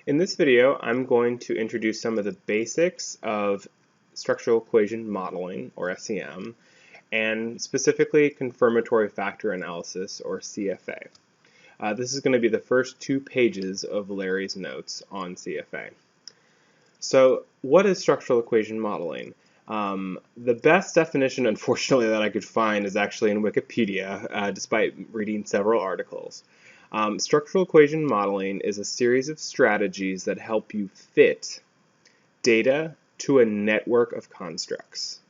In this video, I'm going to introduce some of the basics of structural equation modeling, or SEM, and specifically confirmatory factor analysis, or CFA. This is going to be the first 2 pages of Larry's notes on CFA. So, what is structural equation modeling? The best definition, unfortunately, that I could find is actually in Wikipedia, despite reading several articles. Structural equation modeling is a series of strategies that help you fit data to a network of constructs.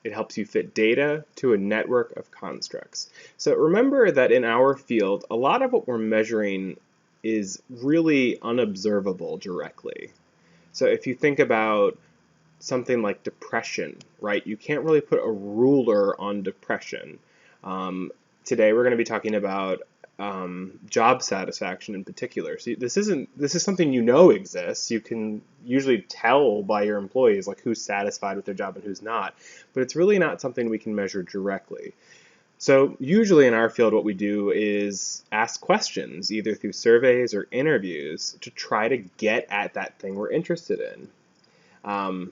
It helps you fit data to a network of constructs. So remember that in our field, a lot of what we're measuring is really unobservable directly. So if you think about something like depression, right? You can't really put a ruler on depression. Today we're going to be talking about job satisfaction in particular. So this is something you know exists. You can usually tell by your employees like who's satisfied with their job and who's not, but it's really not something we can measure directly. So usually in our field what we do is ask questions either through surveys or interviews to try to get at that thing we're interested in.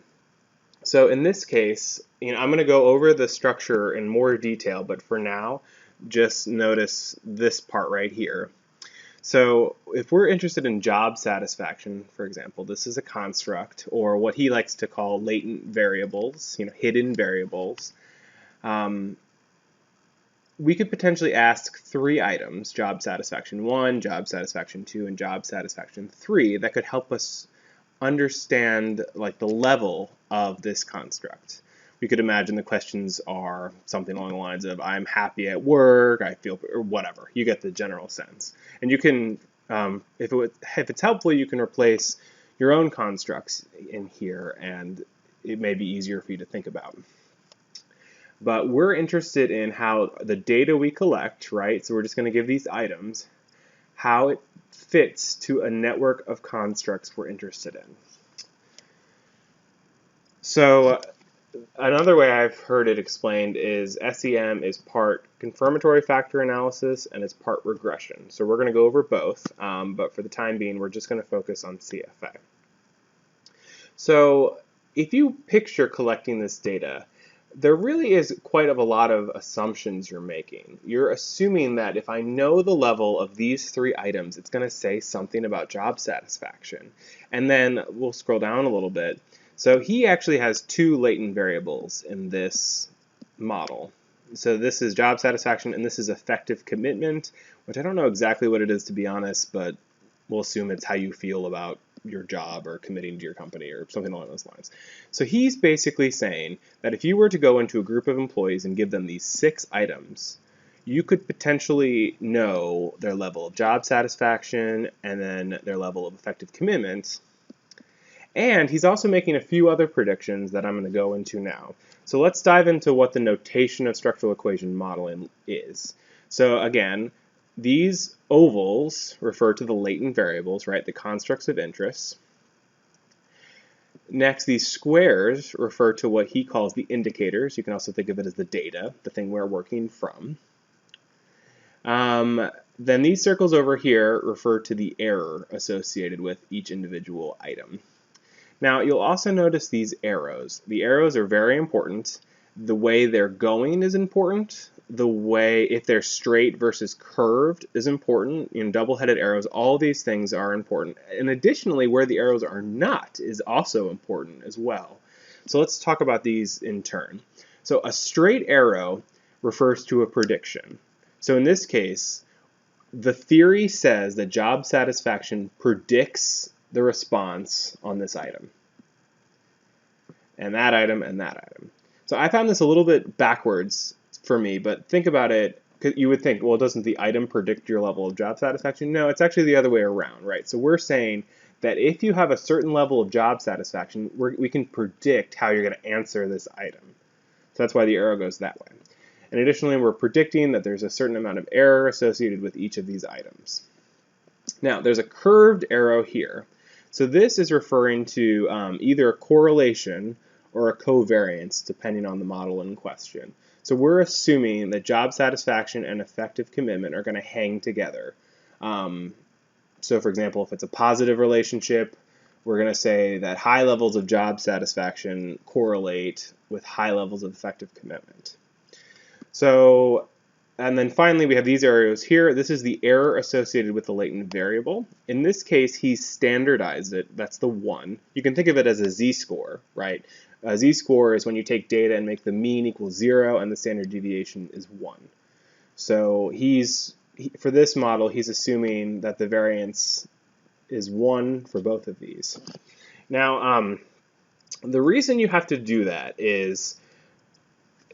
So in this case, I'm going to go over the structure in more detail, but for now, just notice this part right here. So if we're interested in job satisfaction, for example, this is a construct, or what he likes to call latent variables, hidden variables. We could potentially ask 3 items, job satisfaction 1, job satisfaction 2, and job satisfaction 3, that could help us understand the level of this construct. We could imagine the questions are something along the lines of I'm happy at work, I feel, or whatever. You get the general sense. And you can, if it's helpful, you can replace your own constructs in here, and it may be easier for you to think about. But we're interested in how the data we collect, right? So we're just going to give these items, how it fits to a network of constructs we're interested in. So another way I've heard it explained is SEM is part confirmatory factor analysis and it's part regression. So we're going to go over both, but for the time being, we're just going to focus on CFA. So if you picture collecting this data, there really is quite a lot of assumptions you're making. You're assuming that if I know the level of these 3 items, it's going to say something about job satisfaction. And then we'll scroll down a little bit. So he actually has 2 latent variables in this model. So this is job satisfaction and this is effective commitment, which I don't know exactly what it is, to be honest, but we'll assume it's how you feel about your job or committing to your company or something along those lines. So he's basically saying that if you were to go into a group of employees and give them these 6 items, you could potentially know their level of job satisfaction and then their level of effective commitment. And he's also making a few other predictions that I'm going to go into now. So let's dive into what the notation of structural equation modeling is. So again, these ovals refer to the latent variables, right, the constructs of interest. Next, these squares refer to what he calls the indicators. You can also think of it as the data, the thing we're working from. Then these circles over here refer to the error associated with each individual item. Now, you'll also notice these arrows. The arrows are very important. The way they're going is important. The way, if they're straight versus curved, is important. Double-headed arrows, all these things are important. And additionally, where the arrows are not is also important as well. So let's talk about these in turn. So a straight arrow refers to a prediction. So in this case, the theory says that job satisfaction predicts the response on this item. And that item, and that item. So I found this a little bit backwards for me, but think about it. You would think, well, doesn't the item predict your level of job satisfaction? No, it's actually the other way around, right? So we're saying that if you have a certain level of job satisfaction, we can predict how you're going to answer this item. So that's why the arrow goes that way. And additionally, we're predicting that there's a certain amount of error associated with each of these items. Now, there's a curved arrow here. So this is referring to either a correlation or a covariance, depending on the model in question. So we're assuming that job satisfaction and effective commitment are going to hang together. So for example, if it's a positive relationship, we're going to say that high levels of job satisfaction correlate with high levels of effective commitment. So, and then finally we have these arrows here. This is the error associated with the latent variable. In this case, he's standardized it. That's the 1. You can think of it as a z-score, right? A z-score is when you take data and make the mean equal 0 and the standard deviation is 1. So for this model, he's assuming that the variance is 1 for both of these. Now, the reason you have to do that is,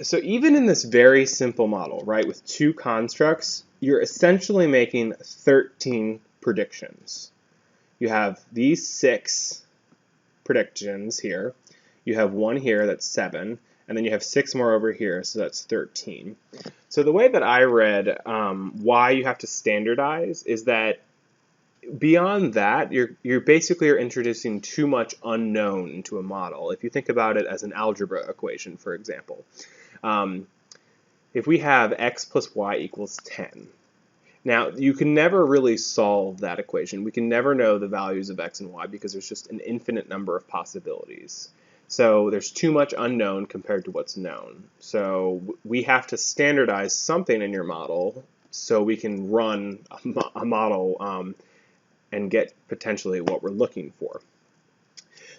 so even in this very simple model, right, with 2 constructs, you're essentially making 13 predictions. You have these 6 predictions here. You have 1 here, that's 7, and then you have 6 more over here, so that's 13. So the way that I read why you have to standardize is that beyond that, you're basically introducing too much unknown into a model. If you think about it as an algebra equation, for example, if we have x plus y equals 10, now you can never really solve that equation. We can never know the values of x and y because there's just an infinite number of possibilities. So there's too much unknown compared to what's known. So we have to standardize something in your model so we can run a model and get potentially what we're looking for.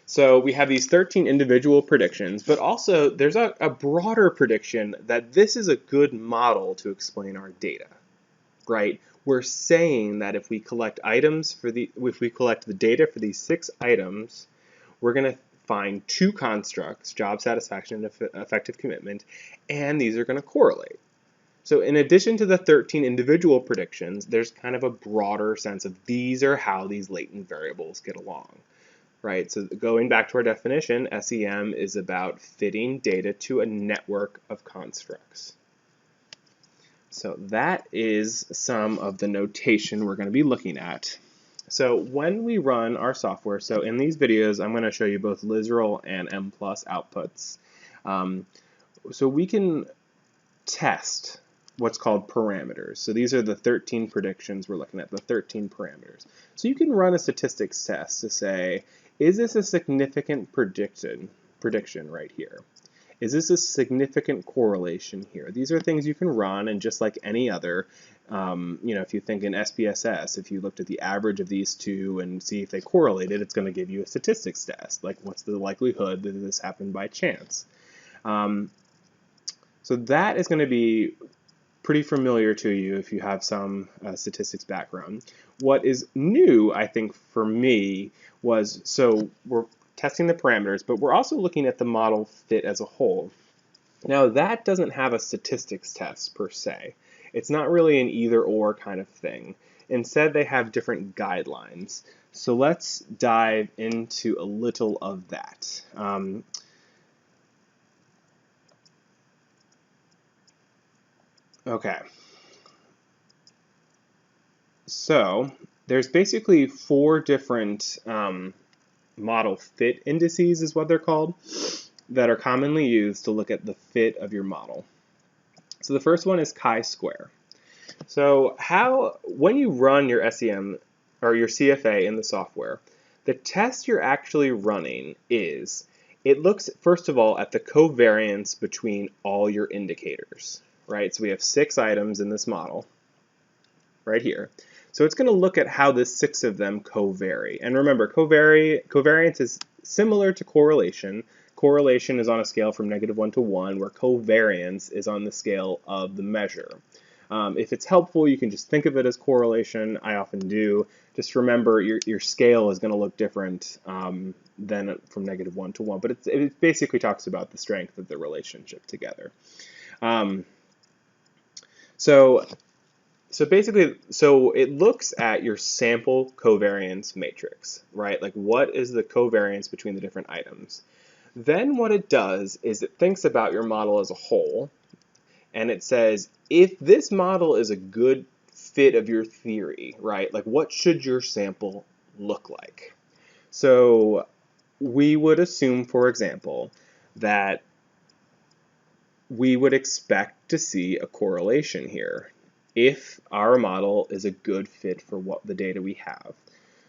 So we have these 13 individual predictions, but also there's a broader prediction that this is a good model to explain our data, right? We're saying that if we collect the data for these 6 items, we're going to find 2 constructs, job satisfaction and effective commitment, and these are going to correlate. So in addition to the 13 individual predictions, there's kind of a broader sense of these are how these latent variables get along, right? So going back to our definition, SEM is about fitting data to a network of constructs. So that is some of the notation we're going to be looking at. So when we run our software, so in these videos, I'm going to show you both literal and M+ outputs. So we can test what's called parameters. So these are the 13 predictions we're looking at, the 13 parameters. So you can run a statistics test to say, is this a significant prediction right here? Is this a significant correlation here? These are things you can run, and just like any other, if you think in SPSS, if you looked at the average of these 2 and see if they correlated, it's going to give you a statistics test, like what's the likelihood that this happened by chance. So that is going to be pretty familiar to you if you have some statistics background. What is new, I think, for me was, so we're testing the parameters, but we're also looking at the model fit as a whole. Now that doesn't have a statistics test per se. It's not really an either-or kind of thing. Instead, they have different guidelines. So let's dive into a little of that. Okay. So there's basically 4 different model fit indices is what they're called, that are commonly used to look at the fit of your model. So the first one is chi-square. So when you run your SEM or your CFA in the software, the test you're actually running is, it looks first of all at the covariance between all your indicators, right? So we have 6 items in this model right here. So it's going to look at how the 6 of them covary. And remember, covariance is similar to correlation. Correlation is on a scale from -1 to 1, where covariance is on the scale of the measure. If it's helpful, you can just think of it as correlation. I often do. Just remember, your scale is going to look different than from -1 to 1, but it basically talks about the strength of the relationship together. So basically, it looks at your sample covariance matrix, right? Like, what is the covariance between the different items? Then what it does is it thinks about your model as a whole, and it says, if this model is a good fit of your theory, right? Like, what should your sample look like? So we would assume, for example, that we would expect to see a correlation here. if our model is a good fit for what the data we have.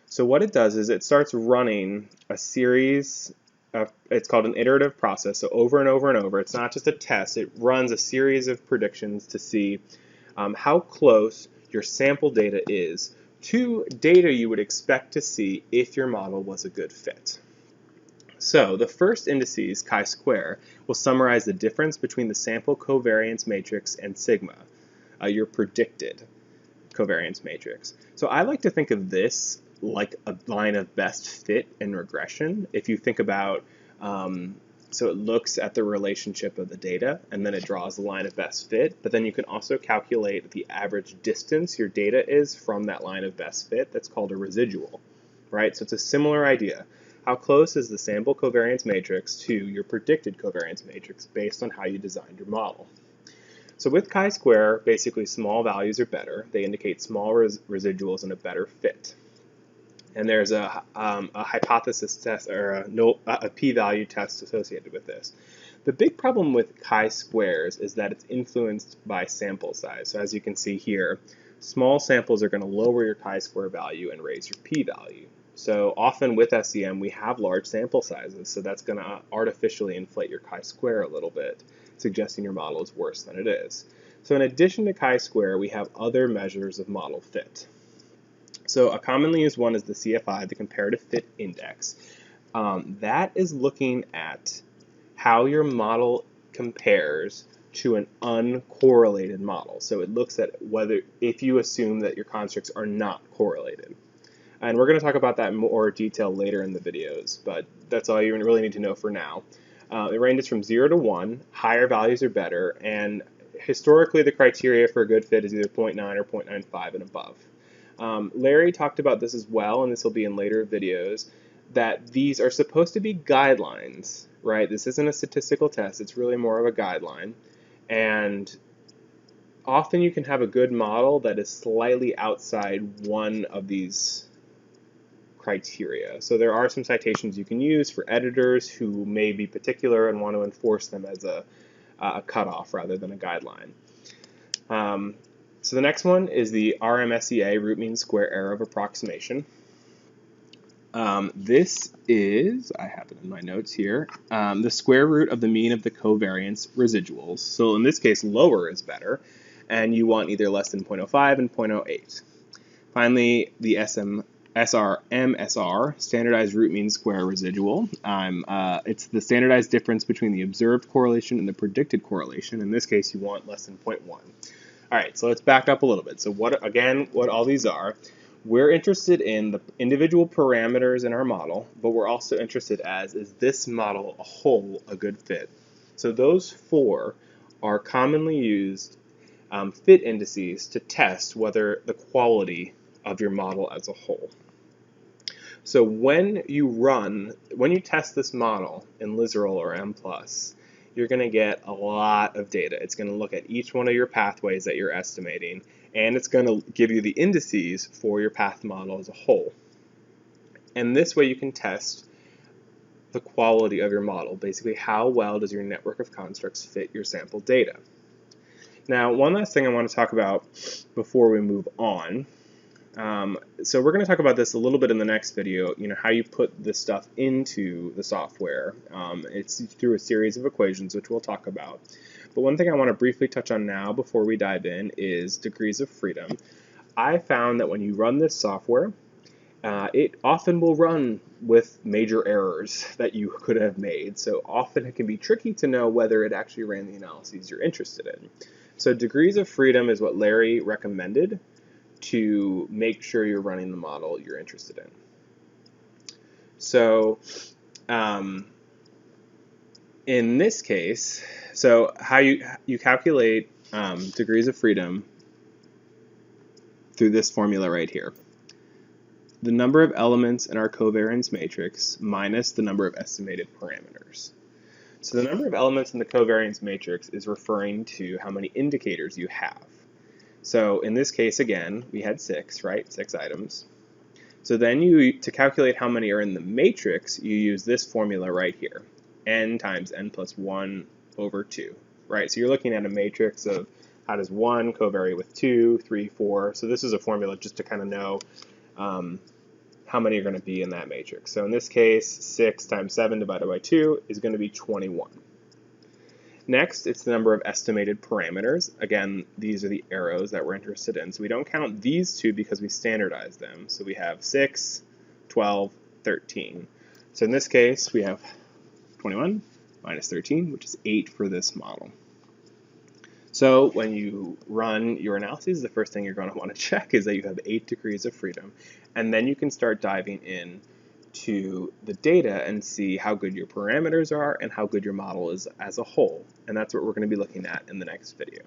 So what it does is it starts running a series of, it's called an iterative process, so over and over and over. It's not just a test, it runs a series of predictions to see how close your sample data is to data you would expect to see if your model was a good fit. So the first indices, chi-square, will summarize the difference between the sample covariance matrix and sigma, your predicted covariance matrix. So I like to think of this like a line of best fit and regression. If you think about, so it looks at the relationship of the data and then it draws a line of best fit, but then you can also calculate the average distance your data is from that line of best fit. That's called a residual, right? So it's a similar idea. How close is the sample covariance matrix to your predicted covariance matrix based on how you designed your model? So with chi-square, basically small values are better. They indicate small residuals and a better fit. And there's a hypothesis test or a p-value test associated with this. The big problem with chi-squares is that it's influenced by sample size. So as you can see here, small samples are going to lower your chi-square value and raise your p-value. So often with SEM, we have large sample sizes, so that's going to artificially inflate your chi-square a little bit, suggesting your model is worse than it is. So in addition to chi-square, we have other measures of model fit. So a commonly used one is the CFI, the Comparative Fit Index. That is looking at how your model compares to an uncorrelated model. So it looks at whether, if you assume that your constructs are not correlated. And we're going to talk about that in more detail later in the videos, but that's all you really need to know for now. It ranges from 0 to 1. Higher values are better, and historically the criteria for a good fit is either 0.9 or 0.95 and above. Larry talked about this as well, and this will be in later videos, that these are supposed to be guidelines, right? This isn't a statistical test, it's really more of a guideline. And often you can have a good model that is slightly outside one of these criteria. So there are some citations you can use for editors who may be particular and want to enforce them as a cutoff rather than a guideline. So the next one is the RMSEA, root mean square error of approximation. This is, I have it in my notes here, the square root of the mean of the covariance residuals. So in this case, lower is better, and you want either less than 0.05 and 0.08. Finally, the SRMSR, standardized root mean square residual. It's the standardized difference between the observed correlation and the predicted correlation. In this case, you want less than 0.1. All right, so let's back up a little bit. So what all these are, we're interested in the individual parameters in our model, but we're also interested as, is this model a whole a good fit? So those four are commonly used fit indices to test whether the quality of your model as a whole. So when you test this model in Lizerl or M+, you're going to get a lot of data. It's going to look at each one of your pathways that you're estimating, and it's going to give you the indices for your path model as a whole. And this way you can test the quality of your model. Basically, how well does your network of constructs fit your sample data? Now, one last thing I want to talk about before we move on. So we're going to talk about this a little bit in the next video, how you put this stuff into the software. It's through a series of equations, which we'll talk about. But one thing I want to briefly touch on now before we dive in is degrees of freedom. I found that when you run this software, it often will run with major errors that you could have made. So often it can be tricky to know whether it actually ran the analyses you're interested in. So degrees of freedom is what Larry recommended to make sure you're running the model you're interested in. So in this case, so how you calculate degrees of freedom through this formula right here. The number of elements in our covariance matrix minus the number of estimated parameters. So the number of elements in the covariance matrix is referring to how many indicators you have. So in this case, again, we had 6, right? 6 items. So then to calculate how many are in the matrix, you use this formula right here. N times n plus 1 over 2, right? So you're looking at a matrix of How does 1 covary with 2, 3, 4? So this is a formula just to kind of know how many are going to be in that matrix. So in this case, 6 times 7 divided by 2 is going to be 21. Next, it's the number of estimated parameters. Again, these are the arrows that we're interested in. So we don't count these two because we standardize them. So we have 6, 12, 13. So in this case, we have 21 minus 13, which is 8 for this model. So when you run your analyses, the first thing you're going to want to check is that you have 8 degrees of freedom. And then you can start diving in to the data and see how good your parameters are and how good your model is as a whole. And that's what we're going to be looking at in the next video.